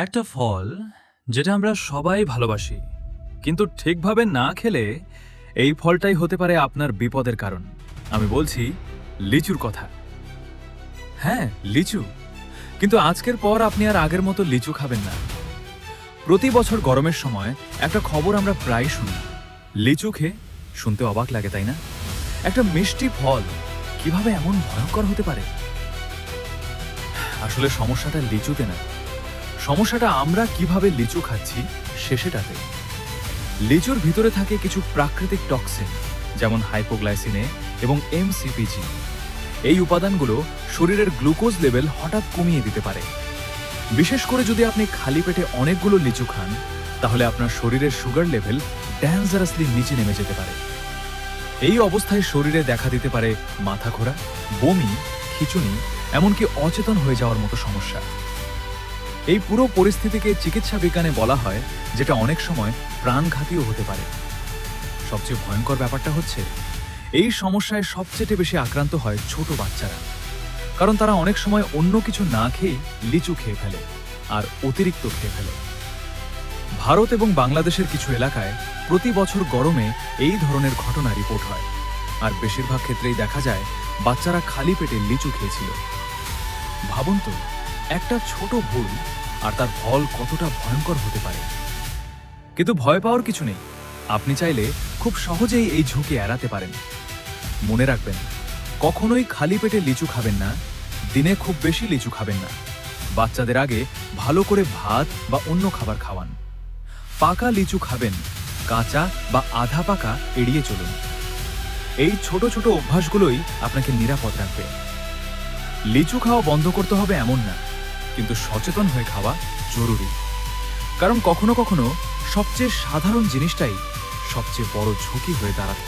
একটা ফল যেটা আমরা সবাই ভালোবাসি, কিন্তু ঠিকভাবে না খেলে এই ফলটাই হতে পারে আপনার বিপদের কারণ। আমি বলছি লিচুর কথা। হ্যাঁ, লিচু। কিন্তু আজকের পর আপনি আর আগের মতো লিচু খাবেন না। প্রতি বছর গরমের সময় একটা খবর আমরা প্রায় শুনি, লিচু খেয়ে। শুনতে অবাক লাগে, তাই না? একটা মিষ্টি ফল কিভাবে এমন ভয়ঙ্কর হতে পারে? আসলে সমস্যাটা লিচুতে না, সমস্যাটা আমরা কিভাবে লিচু খাচ্ছি সেটাতে। লিচুর ভিতরে থাকে কিছু প্রাকৃতিক টক্সিন, যেমন হাইপোগ্লাইসিনে এবং এমসিপিজি। এই উপাদানগুলো শরীরের গ্লুকোজ লেভেল হঠাৎ কমিয়ে দিতে পারে। বিশেষ করে যদি আপনি খালি পেটে অনেকগুলো লিচু খান, তাহলে আপনার শরীরের সুগার লেভেল ডেঞ্জারাসলি নিচে নেমে যেতে পারে। এই অবস্থায় শরীরে দেখা দিতে পারে মাথা ঘোরা, বমি, খিঁচুনি, এমনকি অচেতন হয়ে যাওয়ার মতো সমস্যা। এই পুরো পরিস্থিতিকে চিকিৎসা বিজ্ঞানে বলা হয়, যেটা অনেক সময় প্রাণঘাতীও হতে পারে। সবচেয়ে ভয়ঙ্কর ব্যাপারটা হচ্ছে, এই সমস্যায় সবচেয়ে বেশি আক্রান্ত হয় ছোট বাচ্চারা, কারণ তারা অনেক সময় অন্য কিছু না খেয়ে লিচু খেয়ে ফেলে আর অতিরিক্ত খেয়ে ফেলে। ভারত এবং বাংলাদেশের কিছু এলাকায় প্রতি বছর গরমে এই ধরনের ঘটনা রিপোর্ট হয়, আর বেশিরভাগ ক্ষেত্রেই দেখা যায় বাচ্চারা খালি পেটে লিচু খেয়েছিল। ভাবুন তো, একটা ছোট ভুল আর তার ফল কতটা ভয়ঙ্কর হতে পারে। কিন্তু ভয় পাওয়ার কিছু নেই, আপনি চাইলে খুব সহজেই এই ঝুঁকি এড়াতে পারেন। মনে রাখবেন, কখনোই খালি পেটে লিচু খাবেন না, দিনে খুব বেশি লিচু খাবেন না। বাচ্চাদের আগে ভালো করে ভাত বা অন্য খাবার খাওয়ান। পাকা লিচু খাবেন, কাঁচা বা আধা পাকা এড়িয়ে চলুন। এই ছোট ছোট অভ্যাসগুলোই আপনাকে নিরাপদ রাখবে। লিচু খাওয়া বন্ধ করতে হবে এমন না, কিন্তু সচেতন হয়ে খাওয়া জরুরি। কারণ কখনো কখনো সবচেয়ে সাধারণ জিনিসটাই সবচেয়ে বড় ঝুঁকি হয়ে দাঁড়ায়।